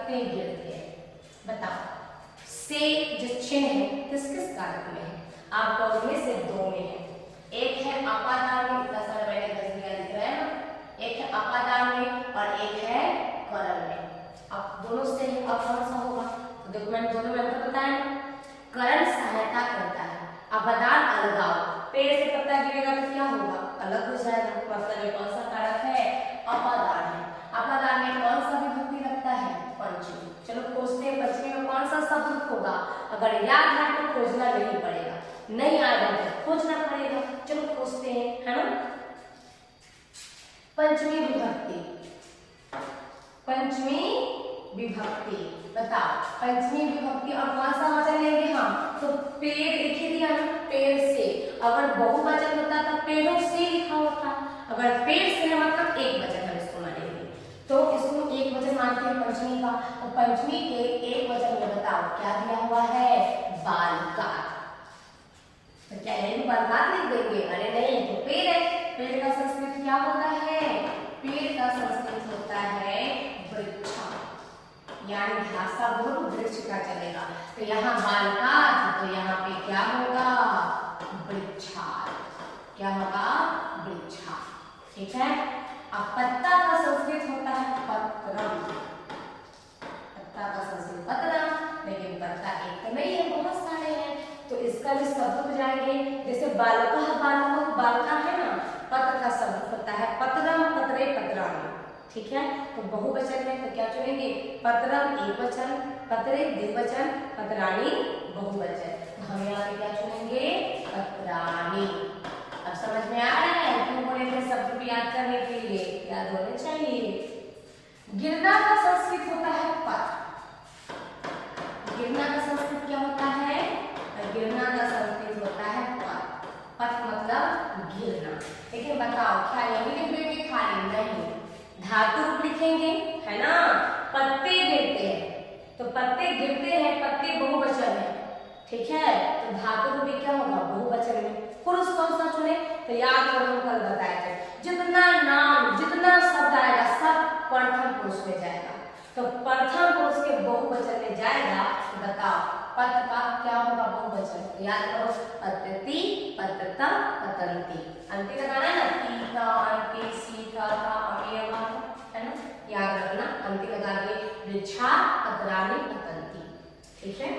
पत्ते गिरते हैं। बताओ से जो चिन्ह है किस किस कारक में है? आप कहोगे से दो में है। एक है अपादान में, इतना सारा मैंने दस दिया दिख रहा है ना, एक है अपादान में और एक है करण में। अब दोनों से अब कौन सा होगा? तो देखो मैंने दोनों में अंतर बताया। करण सहायता करता है, अपादान अलगाव। पेड़ से पत्ता गिरेगा तो क्या होगा? अलग हो जाएगा। मतलब ये कौन सा कारक है? अपादान है। अपादान में कौन सा विभक्ति लगता है? पंचमी। चलो खोजते हैं पंचमी में कौन सा शब्द होगा। अगर याद है तो खोजना नहीं पड़ेगा, नहीं आएगा तो खोजना पड़ेगा। चलो खोजते हैं, है ना। पंचमी विभक्ति, पंचमी विभक्ति बताओ। पंचमी विभक्ति और कौन सा वचन लेंगे हम? तो पेड़ लिख दिया ना, पेड़ से। अगर बहुवचन होता तो पेड़ों से लिखा होता। अगर पेड़ से है मतलब एक वचन हम इसको मानेंगे, तो इसको एक वचन मानते हैं पंचमी का। तो पंचमी के एक वचन में बताओ क्या दिया हुआ है? बालका। तो क्या यही बालका लिख देंगे? अरे नहीं, तो पेड़ है। पेड़ का संस्कृत क्या होता है? पेड़ का संस्कृत होता है वृक्षा, यानी घासा बहुत वृक्ष का चलेगा। तो यहाँ बालका, तो यहाँ पे क्या होगा? वृक्षा। क्या होगा? वृक्षा। ठीक है। अब पत्ता का संस्कृत होता है पत्रम। पत्ता का संस्कृत पत्रम, लेकिन पत्ता एक तो नहीं है, बहुत सारे हैं। तो इसका भी शब्द हो जाएंगे। जैसे बालका, बालका बालका है ना, पत्र का शब्द होता है पत्रम, पत्रे, पत्राणी। ठीक है। तो बहुवचन में तो क्या चुनेंगे? पत्रम एक वचन, पत्रे द्विवचन, पत्राणी बहुवचन। तो हम यहाँ पे क्या चुनेंगे? पत्राणी। अब समझ में आ रहा है क्यों बोले थे शब्द को याद करने के लिए? याद होने चाहिए। गिरना का संस्कृत होता है पथ। गिरना का संस्कृत क्या होता है? गिरना का संस्कृत होता है पथ। पथ मतलब गिरना। लेकिन बताओ क्या यही लिखेंगे खाली? नहीं, धातु रूप लिखेंगे, है ना। पत्ते गिरते हैं, तो पत्ते गिरते हैं, पत्ते बहुवचन है। ठीक है। तो धातु रूप क्या होगा? बहुवचन में। पुरुष कौन सा चुने? तो याद करो, हम कल बताए थे, जितना नाम जितना शब्द आएगा सब प्रथम पुरुष में जाएगा। तो प्रथम पुरुष के बहुवचन में जाएगा। तो बताओ पद का क्या होगा? बहुवचन। तो याद करो, पतति, पतता, पतंती। अंति लगाना है ना, ती था, अंति, सी था, अमेय था, है ना। याद रखना, अंति लगा के वृक्षा, पत्राणी, पतंती। ठीक है।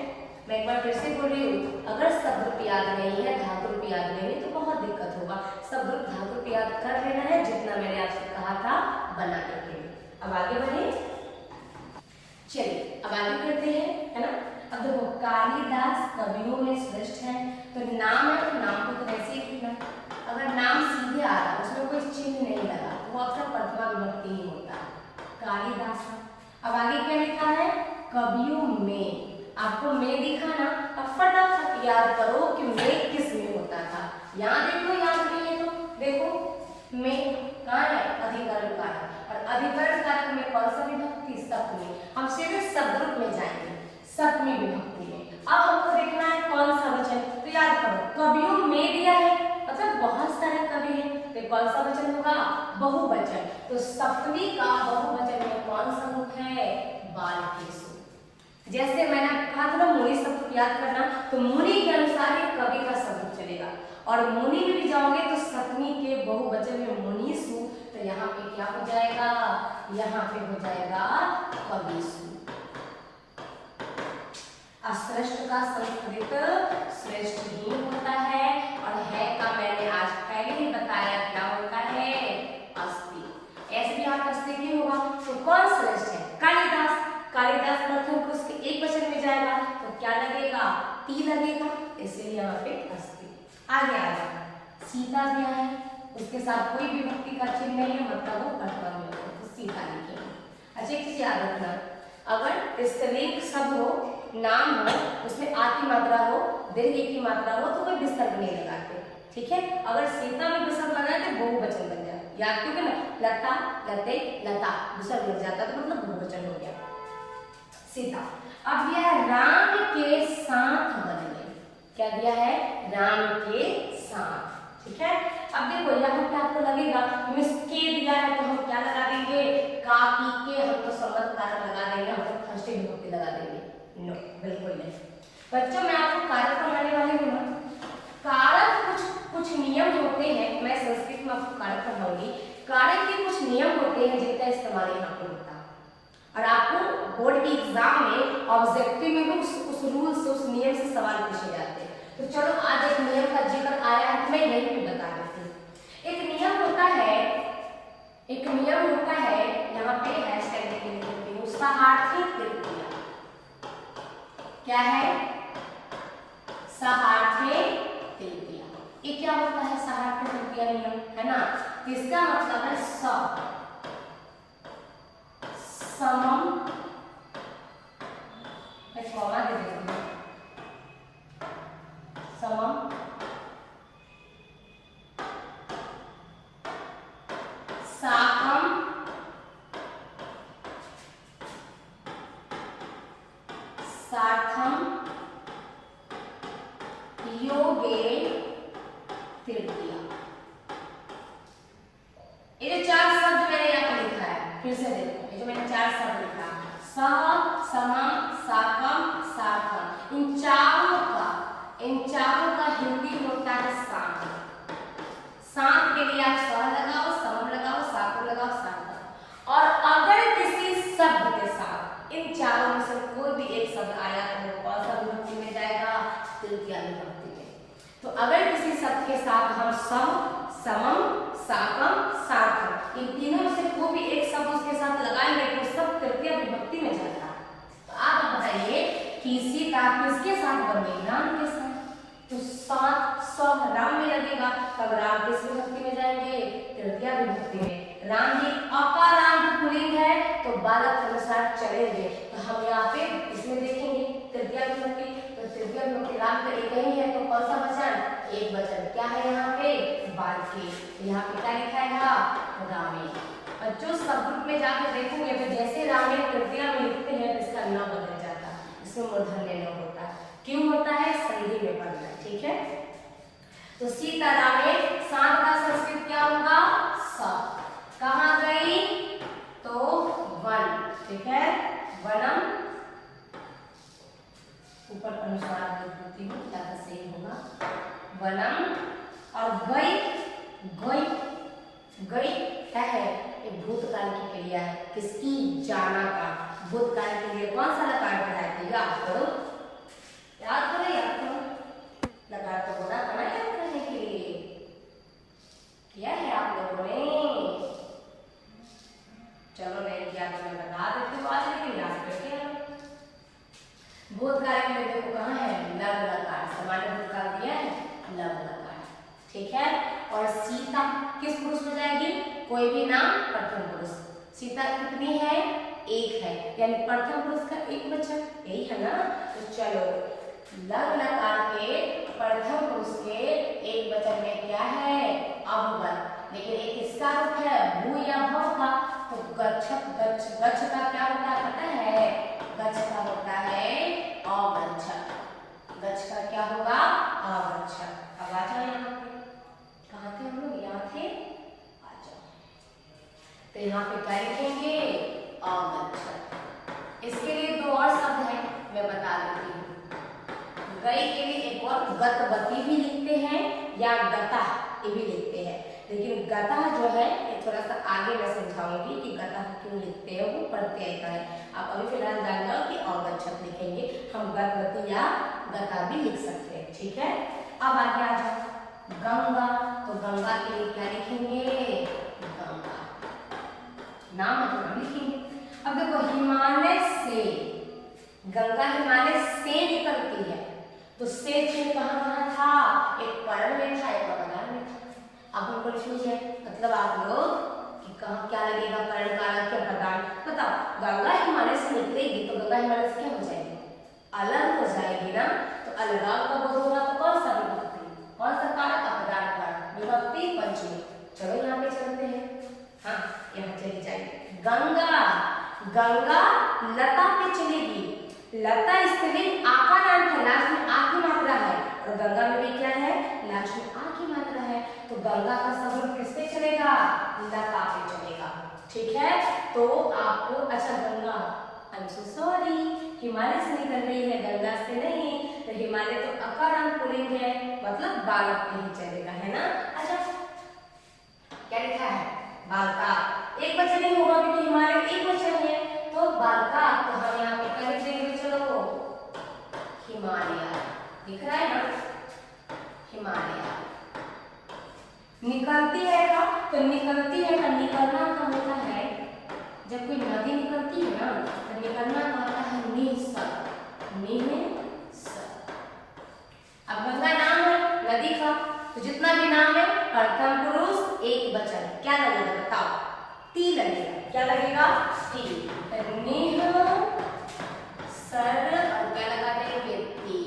मैं एक बार फिर से बोल रही हूँ, अगर शब्द रूप याद नहीं है, धातु रूप याद नहीं है, तो बहुत दिक्कत होगा। शब्द रूप धातु रूप याद कर लेना है, जितना मैंने आपसे कहा था बनाने के लिए। अब आगे बढ़े, चलिए अब आगे करते हैं, है ना। अब देखो, कालिदास कवियों में श्रेष्ठ है। तो नाम है, तो नाम को तो वैसे ही लिखना। अगर नाम सीधे आ रहा, उसमें कोई चिन्ह नहीं लगा, वो अक्सर प्रथमा विभक्ति ही होता है। कालिदास। अब आगे क्या लिखा है? कवियों में। आपको में दिखा ना, अब फटाफट याद करो कि में किस में होता था। यहाँ देखो, याद नहीं है तो देखो में कहाँ है? अधिकरण कारक। और अधिकरण कारक में कौन सा विभक्ति? सप्तमी। हम सीधे शब्द रूप में जाएंगे, सप्तमी विभक्ति में। अब हमको देखना है कौन सा वचन। तो याद करो, कवियों में दिया है, मतलब बहुत सारे कवि हैं, तो कौन सा वचन होगा? बहुवचन। तो सप्तमी का बहुवचन में कौन सा रूप है? बालकेषु। जैसे मैंने कहा था ना मुनि शब्द याद करना, तो मुनि के अनुसार ही कवि का शब्द चलेगा। और मुनि में भी जाओगे तो सप्तमी के बहुवचन में मुनीषु। तो यहाँ पे क्या हो जाएगा? यहाँ पे हो जाएगा कविषु। श्रेष्ठ का संस्कृत श्रेष्ठ ही होता है, और है का मैंने आज पहले ही बताया क्या होता है? अस्ति। ऐसे भी आप अस्ति की होगा। तो कौन श्रेष्ठ है? कालिदास। कालिदास प्रथम पुरुष के एक वचन में जाएगा, तो क्या लगेगा? ती लगेगा, इसलिए यहाँ पे अस्ति। आगे आ जाएगा, सीता दिया है, उसके साथ कोई विभक्ति का चिन्ह नहीं है, मतलब वो प्रथमा विभक्ति, तो सीता लिखेंगे। अच्छा एक चीज याद रखना, अगर स्त्रीलिंग शब्द हो, नाम हो, उसमें आ की मात्रा हो, दीर्घ की मात्रा हो, तो कोई विसर्ग नहीं लगाते। ठीक है। अगर सीता में विसर्ग लगाए तो बहुवचन बन जाए। याद क्यों ना, लता, लते, लता विसर्ग लग जाता तो मतलब बहुवचन हो गया। सीता। अब दिया है राम के साथ बनने। क्या दिया है? राम के साथ। ठीक है। अब देखो यहाँ पे आपको लगेगा मिस के दिया है, तो हम क्या लगा देंगे? का, की, के, हम तो संबंध कारक लगा देंगे, हम तो षष्ठी विभक्ति लगा देंगे? नो, बिल्कुल नहीं। बच्चों मैं आपको कारक पढ़ाने वाली हूँ ना, कारक कुछ नियम होते हैं, मैं संस्कृत में आपको कारक पढ़ाऊंगी। कारक के कुछ नियम होते हैं जिनका इस्तेमाल यहाँ पे होता है, और आपको बोर्ड के एग्जाम में ऑब्जेक्टिव में भी उस रूल से, उस नियम से सवाल पूछे जाते हैं। तो चलो आज एक नियम का जिक्र आया है, मैं यही भी बता देती हूँ। एक नियम होता है, यहाँ पे हैशटैग लिख देती हूँ, सहार्थी तृतीया। क्या है? सहार्थी तृतीया। ये क्या होता है? सहार्थी तृतीया नियम है ना, इसका मतलब है समम, मैं कॉमा दे देती हूँ, समम साकम सार्थम योगे तृतीया। ये जो चार शब्द मैंने यहाँ पे लिखा है, फिर से देखो, ये जो मैंने चार शब्द लिखा, सम, समम, साकम, सार्थम, इन चारों का हिंदी होता है साम। साम के लिए आप सह लगाओ, समम लगाओ, साकम लगाओ, सार्थम। और अगर किसी शब्द के साथ इन चारों में से कोई भी एक शब्द आया तो वो कौन सा विभक्ति में जाएगा? तृतीया विभक्ति में। तो अगर किसी शब्द के साथ हम सम, समम, साकम, सार्थम, इन तीनों में से कोई भी एक शब्द उसके साथ लगाएंगे तो सब तृतीया विभक्ति में जाता है। तो आप बताइए कि सीता किसके साथ बनेगी? राम के साथ। तो सात सौ राम में लगेगा, तब राम किस विभक्ति में जाएंगे? तृतीया विभक्ति में। राम जी अकारांत पुल्लिंग है तो बालक अनुसार चलेंगे, तो हम यहाँ पे इसमें देखेंगे तृतीया विभक्ति। तो तृतीया विभक्ति राम का एक ही है, तो कौन सा वचन? एक वचन। क्या है यहाँ पे? बालके। यहाँ पे क्या लिखा है? रामे। और जो सबग्रुप में जाके देखोगे तो जैसे रामे तृतीया में लिखते हैं तो इसका न बदल जाता है, इसमें मूर्धन्य न होता है। क्यों होता है? संधि में पड़ता है। ठीक है, तो सीता रामे, सात का संस्कृत क्या होगा? स। कहाँ गई? तो वन। ठीक है, वनम, ऊपर अनुस्वार देती हूँ ज्यादा सही होगा, वनम। और गई, गई क्या है? एक भूतकाल की क्रिया है, किसकी? जाना का। भूतकाल के लिए कौन सा लकार बनाया था? याद करो, याद करो, याद करो। लकार तो बना था ना याद करने के लिए, किया है आप लोगों ने? चलो मैं याद मैं बता देती हूँ आज, लेकिन याद करके भूतकाल के लिए देखो कहाँ है? लग लकार। सामान्य भूतकाल दिया है, लग लकार। ठीक है, और सीता किस पुरुष में जाएगी? कोई भी नाम प्रथम पुरुष। सीता कितनी है? एक है, यानी प्रथम पुरुष का एक वचन, यही है ना। तो चलो लग लकार के प्रथम पुरुष के एक वचन में क्या है? अभवत। लेकिन एक किसका रूप है? भू या भव का। तो गच्छत, गच्छ का क्या होता है पता है? गच्छ का होता है अगच्छत। गच्छ का क्या होगा? अगच्छत। अब आ जाओ यहाँ पे, कहाँ थे हम लोग? यहाँ थे, आ जाओ। तो यहाँ पे क्या लिखेंगे? अगच्छत। इसके लिए दो और शब्द हैं, मैं बता देती हूँ। गई के लिए एक और गतवती भी लिखते हैं या गता ये भी लिखते हैं, लेकिन गता जो है ये थोड़ा सा आगे मैं समझाऊंगी कि गता क्यों लिखते हैं, वो प्रत्यय का है। आप अभी फिलहाल जान जाओ कि अगच्छत लिखेंगे, हम गतवती या गता भी लिख सकते हैं। ठीक है, अब आगे आ जाओ। गंगा, तो गंगा के लिए क्या लिखेंगे? गंगा। नाम है तो नाम लिखेंगे। अब देखो हिमालय से, गंगा हिमालय से निकलती है, तो से चिन्ह कहाँ कहाँ था? एक पर्ण में था, एक अवधान में था। अब हमको लिखिए मतलब आप लोग कि कहाँ क्या लगेगा? पर्ण का क्या प्रदान बताओ। गंगा हिमालय से निकलेगी तो गंगा हिमालय से क्या हो जाएगी? अलग हो जाएगी ना। तो अलगाव का बोध होगा तो कौन सा विभक्ति? कौन सा कारक? अपदान कारक, विभक्ति पंचमी। चलो यहाँ पे चलते हैं। हाँ, यहाँ चली जाएगी। गंगा, गंगा लता पे चलेगी। लता स्त्रीलिंग आकारांत है, लास्ट में आ की मात्रा है, और गंगा में भी क्या है? लास्ट में आ की मात्रा है। तो गंगा का सबूत किस पे चलेगा? लता पे चलेगा। ठीक है, तो आपको अच्छा Ganga I am so sorry, Himalaya से निकल रही है, गंगा से नहीं। तो हिमालय तो अकारण पुल्लिंग है, मतलब बालक पे ही चलेगा, है ना। अच्छा क्या लिखा है, बालका। एक वचन नहीं होगा क्योंकि हिमालय एक वचन है, तो बालका। तो हम यहाँ पे क्या लिख देंगे, चलो हिमालय, दिख रहा है ना, हिमालय। निकलती है का, तो निकलती है का निकलना का होता है, जब कोई नदी निकलती है ना तो निकलना का होता है निसर, निसर। अब गंगा नाम है नदी का, तो जितना भी नाम है प्रथम पुरुष एक वचन, क्या लगेगा बताओ, ती लगेगा। क्या लगेगा, ती। निह सर, और क्या लगा देंगे, ती,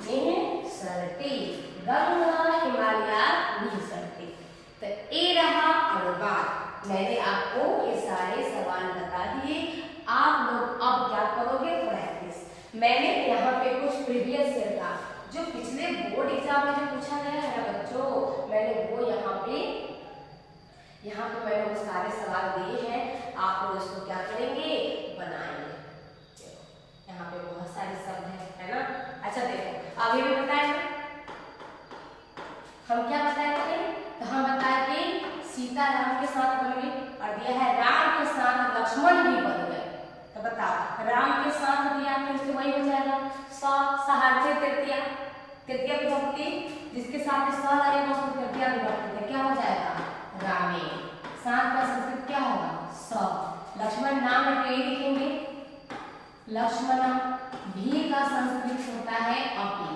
निह सरती, गंगा हिमालय निसरती। तो ए रहा अनुवाद। मैंने आपको ये सारे सवाल बता दिए, आप लोग अब क्या करोगे, प्रैक्टिस। मैंने यहाँ पे कुछ प्रीवियस ईयर का जो पिछले बोर्ड एग्जाम में जो पूछा गया है ना बच्चों, मैंने वो यहाँ पे मैंने वो सारे सवाल दिए हैं। आप लोग इसको क्या करेंगे, बनाएंगे। यहाँ पे बहुत सारे शब्द है ना। अच्छा देखो, अभी भी बताए हम क्या बताए थे, तो हम बताए कि सीता राम के साथ बन गई, और दिया है राम के साथ लक्ष्मण भी बन गए। तो बताओ, राम के साथ दिया फिर से वही हो जाएगा, सहार्थे तृतीया, तृतीया विभक्ति जिसके साथ स लगेगा उसको तृतीया विभक्ति है, क्या हो जाएगा, रामे। साथ का संस्कृत क्या होगा, स। लक्ष्मण नाम है तो ये लिखेंगे लक्ष्मण। भी का संस्कृत होता है अपि,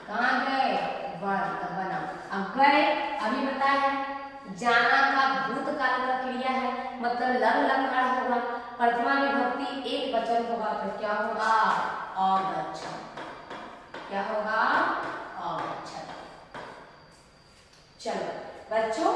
कहाँ गए, वन, बना। अब गए, अभी बताया है, जाना का भूतकाल का क्रिया है, मतलब लग लकार होगा, प्रथमा विभक्ति एक वचन होगा, तो क्या होगा, अगच्छन्। क्या होगा, अगच्छन्। चलो बच्चों,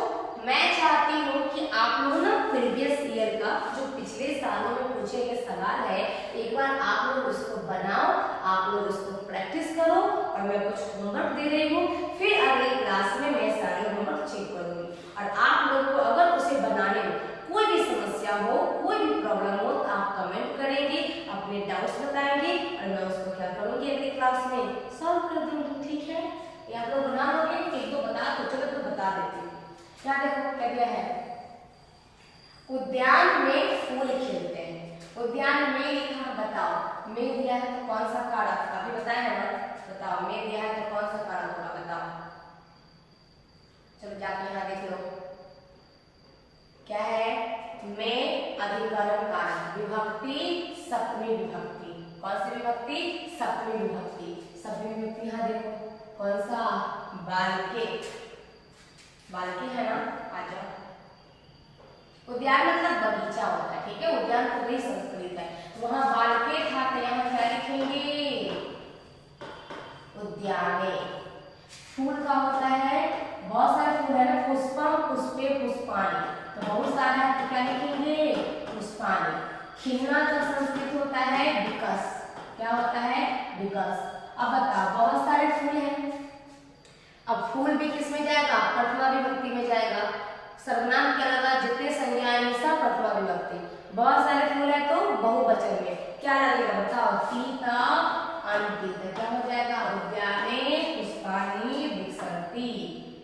मैं चाहती हूँ कि आप लोग ना प्रीवियस ईयर का जो पिछले सालों में पूछे गए सवाल है, एक बार आप लोग उसको बनाओ, आप लोग उसको प्रैक्टिस करो, और मैं कुछ होमवर्क दे रही हूँ, फिर अगले क्लास में मैं सारे होमवर्क चेक करूंगी। और आप लोग को अगर उसे बनाने में कोई भी समस्या हो, कोई भी प्रॉब्लम हो, तो आप कमेंट करेंगे, अपने डाउट्स बताएंगे, और मैं उसको क्या करूंगी अगली क्लास में सॉल्व कर दूंगी, ठीक है। ये आप लोग बना लोगे, एक दो बता दो, चलो तो बता देती हूँ। क्या देखो क्या दिया है, उद्यान में फूल खिलते हैं। उद्यान में लिखा, बताओ में दिया है तो कौन सा कारक, अभी बताया है ना, बताओ में दिया है तो कौन सा कारक होगा, बताओ। चलो जाके यहाँ देख लो, क्या है, में अधिकरण कारक, विभक्ति सप्तमी विभक्ति, कौन सी विभक्ति, सप्तमी विभक्ति। सप्तमी विभक्ति यहाँ देखो कौन सा, बालके, बालके है ना, आ जाओ। उद्यान मतलब बगीचा होता है, ठीक है, उद्यान पूरी संस्कृत है, वहां बालके था, तो यहाँ क्या लिखेंगे, उद्याने। फूल का होता है, बहुत सारे फूल है ना, पुष्पम पुष्पे पुष्पाणि, तो बहुत सारा है, तो क्या लिखेंगे, पुष्पाणि। खिलना का संस्कृत होता है विकस, क्या होता है, विकस। अब बताओ, बहुत सारे फूल हैं, अब फूल भी किस में जाएगा, प्रथमा विभक्ति में जाएगा। सर्वनाम क्या लगा, जितने संज्ञाएं सब प्रथमा विभक्ति, बहुत सारे फूल है तो बहुवचन में क्या लगेगा, बताओ, सीता अंकित, क्या हो जाएगा, उद्याने पुष्पाणि विकसन्ति,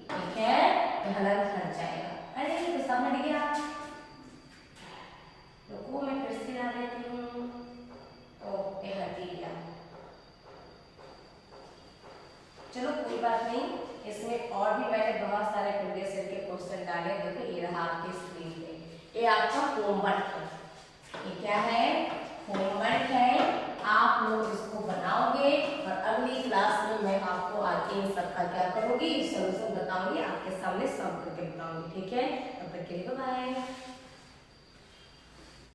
ठीक है, तो हलन हट जाएगा। अरे ये तो सब हट गया, रुको मैं फिर से ला देती हूँ, ओके हट गया। चलो कोई बात नहीं, इसमें और भी मैंने बहुत सारे प्रीवियस ईयर के क्वेश्चन डाले, देखो ये रहा आपकी स्क्रीन पे, ये आपका होमवर्क है, ये क्या है, होमवर्क है, आप लोग इसको बनाओगे, और अगली क्लास में मैं आपको आके इन सबका क्या करूँगी, सोल्यूशन बताऊंगी, आपके सामने सब करके बताऊंगी, ठीक है। तब तक के लिए बाय।